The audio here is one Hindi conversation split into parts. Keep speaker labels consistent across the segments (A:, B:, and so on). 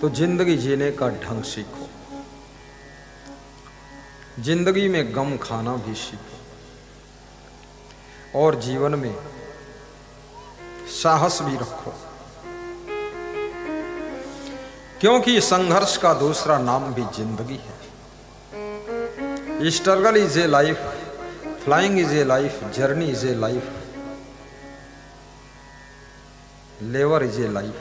A: तो जिंदगी जीने का ढंग सीखो, जिंदगी में गम खाना भी सीखो और जीवन में साहस भी रखो, क्योंकि संघर्ष का दूसरा नाम भी जिंदगी है। Struggle is a life, flying is a life, journey is a life, labour is a life.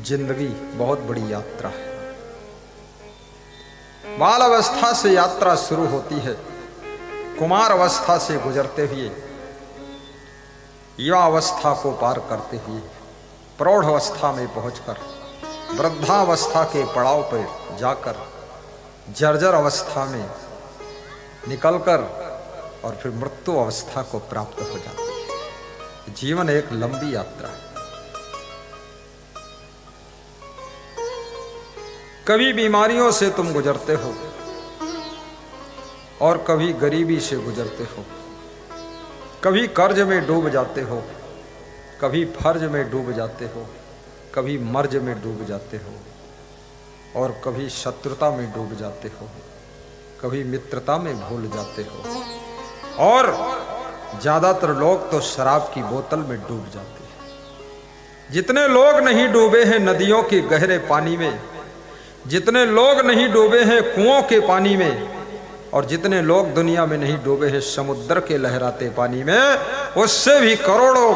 A: जिंदगी बहुत बड़ी यात्रा है। बाल अवस्था से यात्रा शुरू होती है, कुमार अवस्था से गुजरते हुए युवा अवस्था को पार करते हुए प्रौढ़ अवस्था में पहुंचकर वृद्धावस्था के पड़ाव पर जाकर जर्जर अवस्था में निकलकर और फिर मृत्यु अवस्था को प्राप्त हो जाती है। जीवन एक लंबी यात्रा है। कभी बीमारियों से तुम गुजरते हो और कभी गरीबी से गुजरते हो, कभी कर्ज में डूब जाते हो, कभी फर्ज में डूब जाते हो, कभी मर्ज में डूब जाते हो और कभी शत्रुता में डूब जाते हो, कभी मित्रता में भूल जाते हो और ज्यादातर लोग तो शराब की बोतल में डूब जाते हैं। जितने लोग नहीं डूबे हैं नदियों के गहरे पानी में, जितने लोग नहीं डूबे हैं कुओं के पानी में और जितने लोग दुनिया में नहीं डूबे हैं समुद्र के लहराते पानी में, उससे भी करोड़ों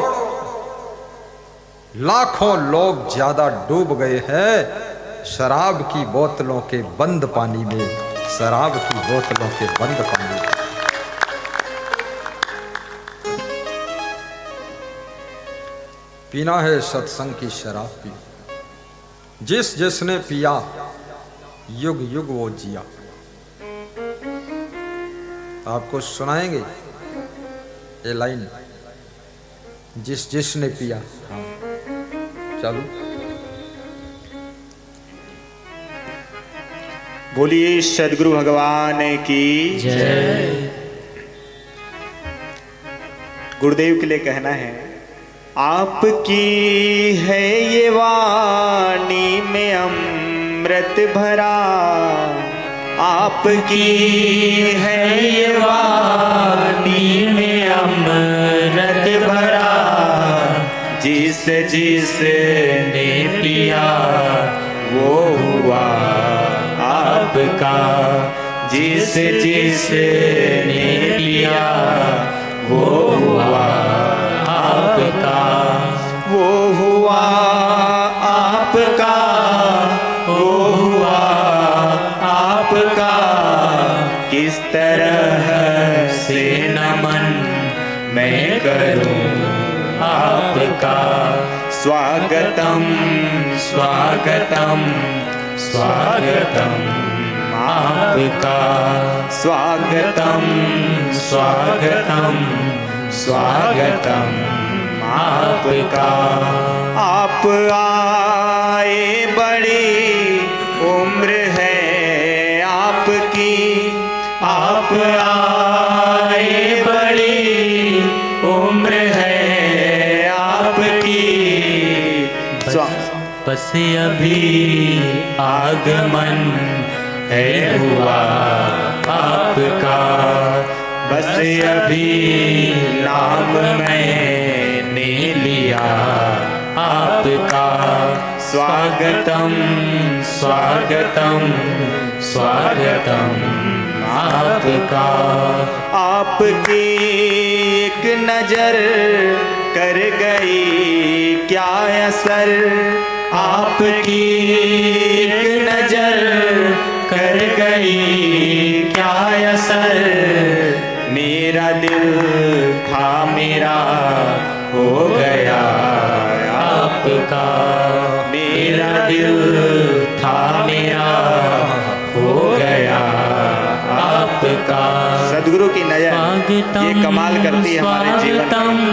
A: लाखों लोग ज्यादा डूब गए हैं शराब की बोतलों के बंद पानी में, शराब की बोतलों के बंद पानी में। पीना है सत्संग की शराब पी, जिस जिसने पिया युग युग वो जिया। आपको सुनाएंगे ये लाइन, जिस जिसने पिया। हाँ चलो
B: बोलिए सद्गुरु भगवान की
C: जय।
B: गुरुदेव के लिए कहना है, आपकी है ये वाणी में अमृत भरा, आपकी है ये वाणी में अमृत भरा, जिस जिसने पिया वो हुआ आपका, जिस जिसने पिया वो हुआ आपका, वो हुआ आपका, वो हुआ आपका। किस तरह से नमन मैं करूं आपका, स्वागतम स्वागतम स्वागतम आपका, स्वागतम स्वागतम स्वागतम आपका। आप आए बड़ी उम्र है आपकी, आप आए बड़ी उम्र है आपकी,
C: बस अभी आगमन है हुआ आपका,
B: बस अभी नाम मैंने लिया आपका, स्वागतम स्वागतम स्वागतम आपका। आपकी एक नजर कर गई क्या असर, आपकी एक नजर कर गई क्या असर, मेरा दिल था मेरा हो गया आपका, मेरा दिल था मेरा हो गया आपका। सदगुरु की नजर ये कमाल करती है हमारे जीवन में।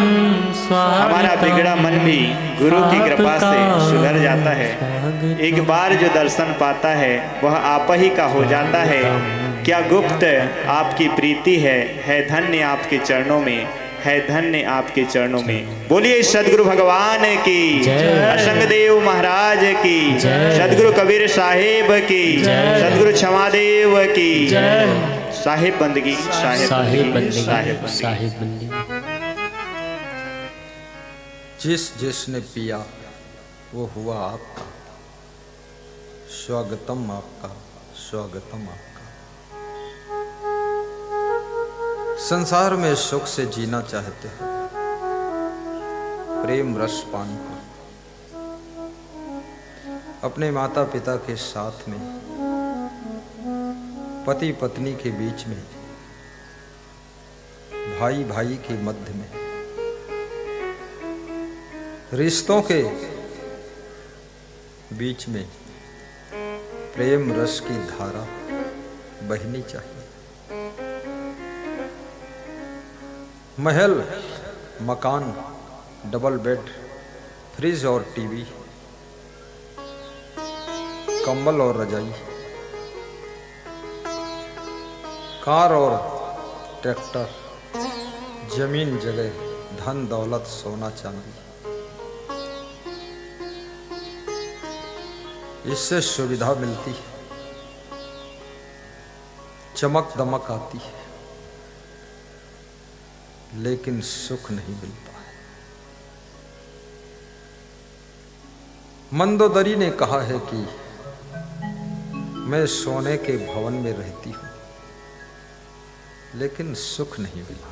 B: हमारा बिगड़ा मन भी गुरु की कृपा से सुधर जाता है। एक बार जो दर्शन पाता है वह आप ही का हो जाता है। क्या गुप्त आपकी प्रीति है धन्य आपके चरणों में, है धन्य आपके चरणों में। बोलिए सदगुरु भगवान की, असंग देव महाराज की, सदगुरु कबीर साहेब की, सदगुरु क्षमादेव की, साहेब बंदगी, साहेब बंदगी, साहेब बंदगी।
A: जिस जिसने पिया वो हुआ आपका, स्वागतम आपका, स्वागतम आपका। संसार में सुख से जीना चाहते हो, प्रेम रस पान कर, अपने माता पिता के साथ में, पति पत्नी के बीच में, भाई भाई के मध्य में, रिश्तों के बीच में प्रेम रस की धारा बहनी चाहिए। महल, मकान, डबल बेड, फ्रिज और टीवी, कंबल और रजाई, कार और ट्रैक्टर, जमीन जगह, धन दौलत, सोना चांदी, इससे सुविधा मिलती है, चमक दमक आती है, लेकिन सुख नहीं मिलता है। मंदोदरी ने कहा है कि मैं सोने के भवन में रहती हूं, लेकिन सुख नहीं मिला।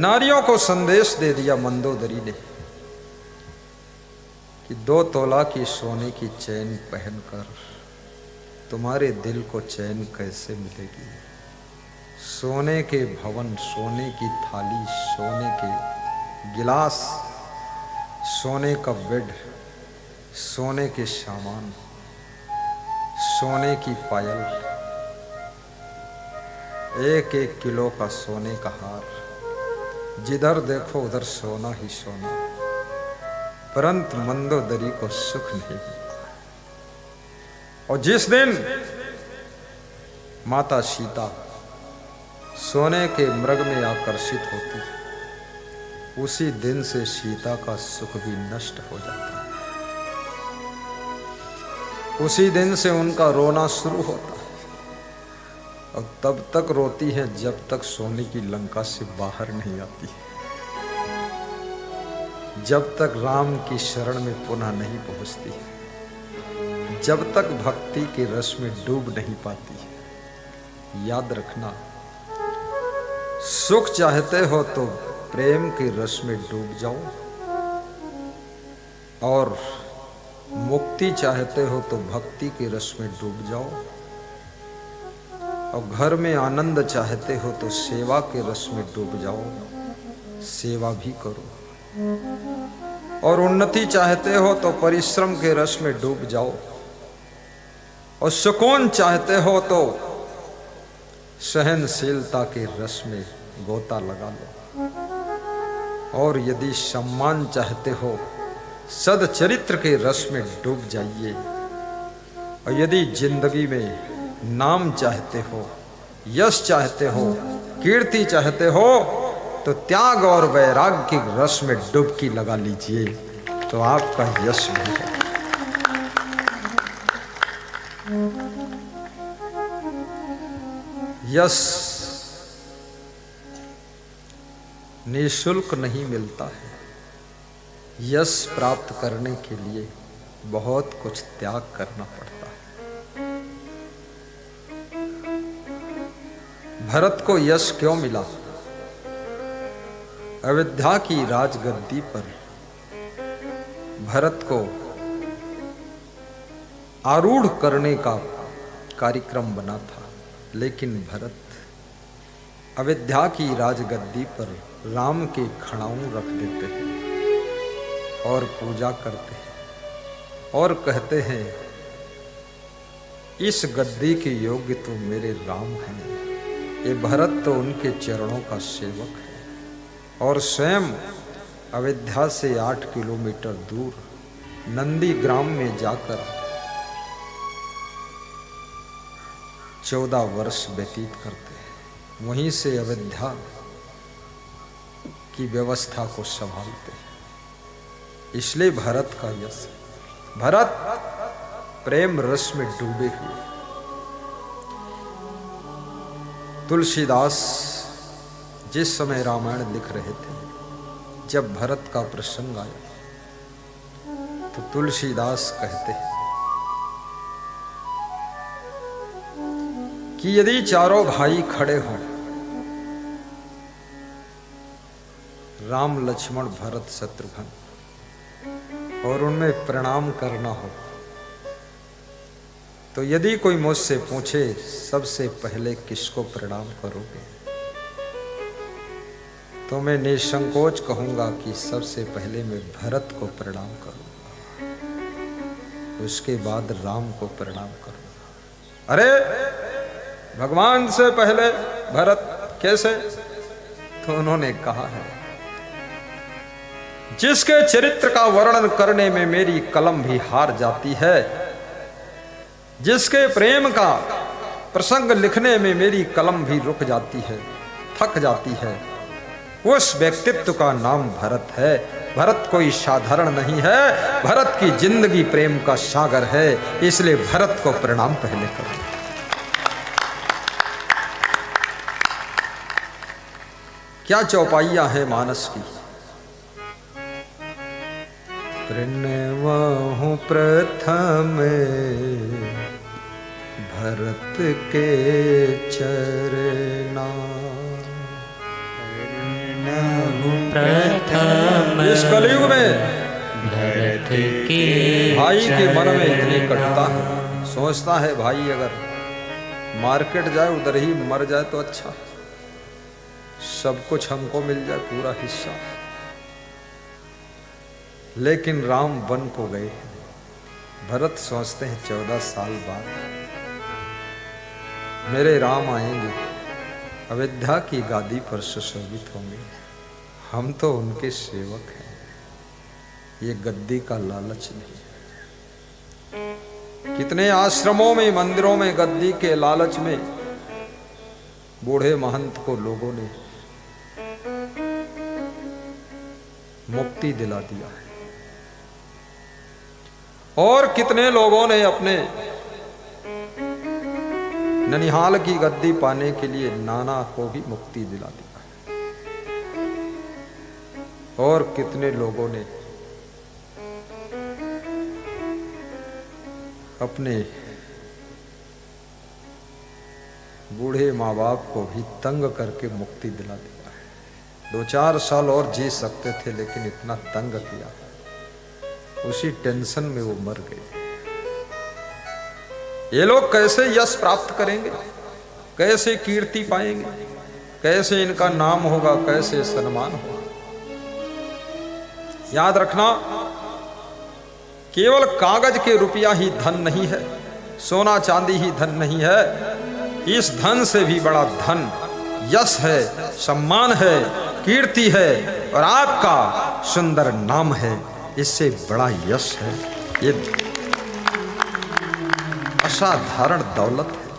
A: नारियों को संदेश दे दिया मंदोदरी ने कि 2 तोला की सोने की चैन पहनकर तुम्हारे दिल को चैन कैसे मिलेगी। सोने के भवन, सोने की थाली, सोने के गिलास, सोने का बेड, सोने के सामान, सोने की पायल, 1-1 किलो का सोने का हार, जिधर देखो उधर सोना ही सोना, परंतु मंदोदरी को सुख नहीं मिला। और जिस दिन माता सीता सोने के मृग में आकर्षित होती, उसी दिन से सीता का सुख भी नष्ट हो जाता है। उसी दिन से उनका रोना शुरू होता है, और तब तक रोती है जब तक सोने की लंका से बाहर नहीं आती है, जब तक राम की शरण में पुनः नहीं पहुंचती है, जब तक भक्ति के रस में डूब नहीं पाती है। याद रखना, सुख चाहते हो तो प्रेम के रस में डूब जाओ, और मुक्ति चाहते हो तो भक्ति के रस में डूब जाओ, और घर में आनंद चाहते हो तो सेवा के रस में डूब जाओ, सेवा भी करो, और उन्नति चाहते हो तो परिश्रम के रस में डूब जाओ, और सुकून चाहते हो तो सहनशीलता के रस में गोता लगा लो, और यदि सम्मान चाहते हो सदचरित्र के रस में डूब जाइए, और यदि जिंदगी में नाम चाहते हो, यश चाहते हो, कीर्ति चाहते हो, तो त्याग और वैराग्य के रस में डुबकी लगा लीजिए, तो आपका यश भी है। यश निःशुल्क नहीं मिलता है। यश प्राप्त करने के लिए बहुत कुछ त्याग करना पड़ता है। भरत को यश क्यों मिला? अयोध्या की राजगद्दी पर भरत को आरूढ़ करने का कार्यक्रम बना था, लेकिन भरत अयोध्या की राजगद्दी पर राम के खड़ाऊं रख देते हैं और पूजा करते हैं और कहते हैं, इस गद्दी के योग्य तो मेरे राम हैं। ये भरत तो उनके चरणों का सेवक है। और स्वयं अयोध्या से 8 किलोमीटर दूर नंदी ग्राम में जाकर 14 वर्ष व्यतीत करते हैं। वहीं से अयोध्या की व्यवस्था को संभालते हैं। इसलिए भरत का यश, भरत प्रेम रस में डूबे हुए। तुलसीदास जिस समय रामायण लिख रहे थे, जब भरत का प्रसंग आया तो तुलसीदास कहते हैं कि यदि चारों भाई खड़े हों, राम लक्ष्मण भरत शत्रुघ्न, और उनमें प्रणाम करना हो, तो यदि कोई मुझसे पूछे सबसे पहले किसको प्रणाम करोगे, तो मैं निसंकोच कहूंगा कि सबसे पहले मैं भरत को प्रणाम करूंगा, उसके बाद राम को प्रणाम करूंगा। अरे भगवान से पहले भरत कैसे? तो उन्होंने कहा है, जिसके चरित्र का वर्णन करने में मेरी कलम भी हार जाती है, जिसके प्रेम का प्रसंग लिखने में मेरी कलम भी रुक जाती है, थक जाती है, उस व्यक्तित्व का नाम भरत है। भरत कोई साधारण नहीं है, भरत की जिंदगी प्रेम का सागर है, इसलिए भरत को प्रणाम पहले करो। क्या चौपाइयां हैं मानस की। प्रणवहु प्रथम भरत के चरना,
C: प्रथम
A: इस कलयुग में
C: भरत के
A: भाई के मन में इतनी कटुता है, सोचता है भाई अगर मार्केट जाए उधर ही मर जाए तो अच्छा, सब कुछ हमको मिल जाए पूरा हिस्सा। लेकिन राम वन को गए, भरत सोचते हैं 14 साल बाद मेरे राम आएंगे, अयोध्या की गादी पर सुशोभित होंगे, हम तो उनके सेवक हैं, ये गद्दी का लालच नहीं। कितने आश्रमों में मंदिरों में गद्दी के लालच में बूढ़े महंत को लोगों ने मुक्ति दिला दिया है, और कितने लोगों ने अपने ननिहाल की गद्दी पाने के लिए नाना को भी मुक्ति दिला दिया है, और कितने लोगों ने अपने बूढ़े माँ बाप को भी तंग करके मुक्ति दिला दिया है। 2-4 साल और जी सकते थे, लेकिन इतना तंग किया, उसी टेंशन में वो मर गए। ये लोग कैसे यश प्राप्त करेंगे, कैसे कीर्ति पाएंगे, कैसे इनका नाम होगा, कैसे सम्मान होगा। याद रखना, केवल कागज के रुपया ही धन नहीं है, सोना चांदी ही धन नहीं है। इस धन से भी बड़ा धन यश है, सम्मान है, कीर्ति है, और आपका सुंदर नाम है, इससे बड़ा यश है। ये असाधारण दौलत है।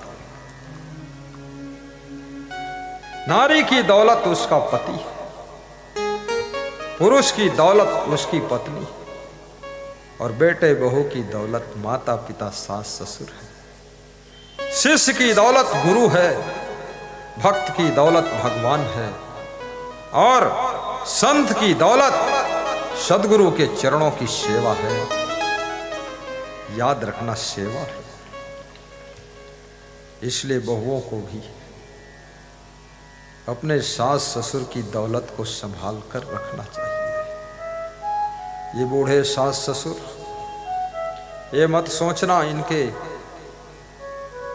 A: नारी की दौलत उसका पति, पुरुष की दौलत उसकी पत्नी, और बेटे बहू की दौलत माता पिता सास ससुर है। शिष्य की दौलत गुरु है, भक्त की दौलत भगवान है, और संत की दौलत सद्गुरु के चरणों की सेवा है। याद रखना, सेवा है। इसलिए बहुओं को भी अपने सास ससुर की दौलत को संभाल कर रखना चाहिए। ये बूढ़े सास ससुर, ये मत सोचना इनके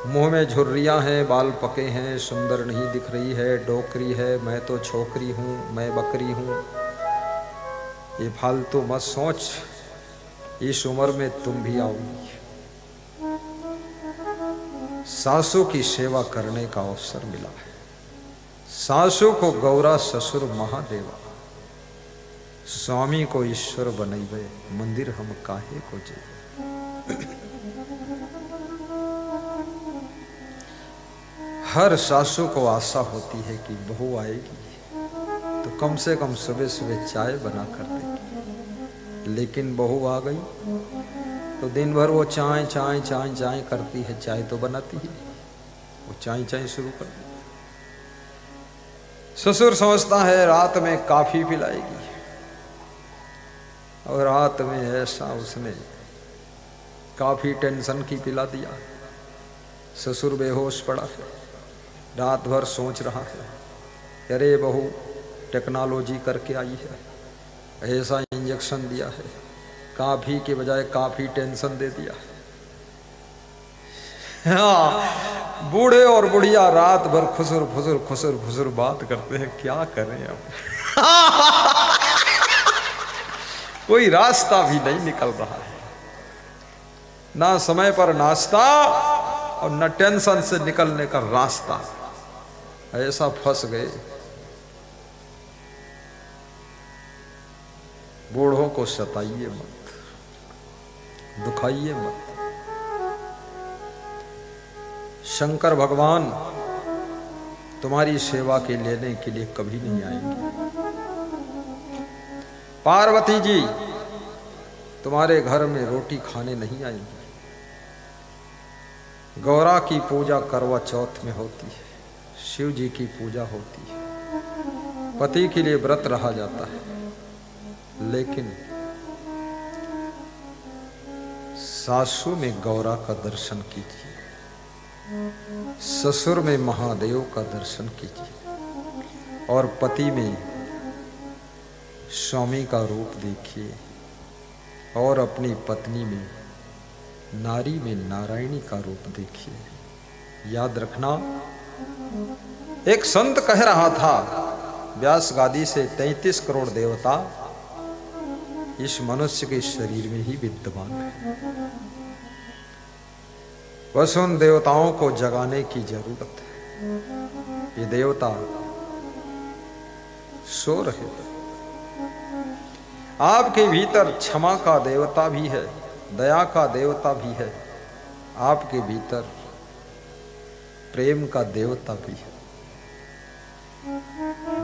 A: मुंह में झुर्रियां हैं, बाल पके हैं, सुंदर नहीं दिख रही है, डोकरी है, मैं तो छोकरी हूं, मैं बकरी हूं। ये फालतू मत सोच, इस उम्र में तुम भी आओगी। सासू की सेवा करने का अवसर मिला है। सासू को गौरा, ससुर महादेवा, स्वामी को ईश्वर बनैबे, मंदिर हम काहे को जेबे। हर सासू को आशा होती है कि बहू आएगी तो कम से कम सुबह सुबह चाय बना कर देगी, लेकिन बहू आ गई तो दिन भर वो चाय चाय चाय चाय करती है, चाय तो बनाती ही नहीं, वो चाय चाय शुरू कर देती। ससुर समझता है रात में काफी पिलाएगी, और रात में ऐसा उसने काफी टेंशन की पिला दिया। ससुर बेहोश पड़ा है, रात भर सोच रहा है, अरे बहू टेक्नोलॉजी करके आई है, ऐसा इंजेक्शन दिया है, काफी के बजाय काफी टेंशन दे दिया है। हाँ, बूढ़े और बुढ़िया रात भर खुसुर खुसुर खुसुर खुसुर बात करते हैं, क्या करें अब। कोई रास्ता भी नहीं निकल रहा है, ना समय पर नाश्ता और न टेंशन से निकलने का रास्ता, ऐसा फंस गए। बूढ़ों को सताइए मत, दुखाइए मत। शंकर भगवान तुम्हारी सेवा के लेने के लिए कभी नहीं आएंगे। पार्वती जी तुम्हारे घर में रोटी खाने नहीं आएंगी। गौरा की पूजा करवा चौथ में होती है, शिव जी की पूजा होती है, पति के लिए व्रत रहा जाता है, लेकिन सासू में गौरा का दर्शन कीजिए, ससुर में महादेव का दर्शन कीजिए, और पति में स्वामी का रूप देखिए, और अपनी पत्नी में नारी में नारायणी का रूप देखिए। याद रखना, एक संत कह रहा था व्यास गादी से, 33 करोड़ देवता इस मनुष्य के शरीर में ही विद्यमान है, बस उन देवताओं को जगाने की जरूरत है। ये देवता सो रहे थे। आपके भीतर क्षमा का देवता भी है, दया का देवता भी है, आपके भीतर प्रेम का देवता भी है।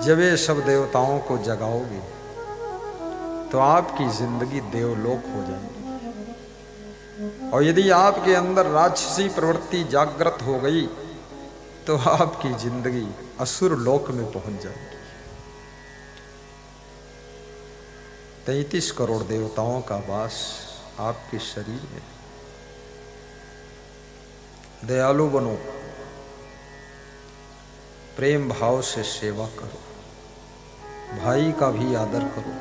A: जब ये सब देवताओं को जगाओगे तो आपकी जिंदगी देवलोक हो जाएगी, और यदि आपके अंदर राक्षसी प्रवृत्ति जागृत हो गई तो आपकी जिंदगी असुर लोक में पहुंच जाएगी। 33 करोड़ देवताओं का वास आपके शरीर में। दयालु बनो, प्रेम भाव से सेवा करो, भाई का भी आदर करो।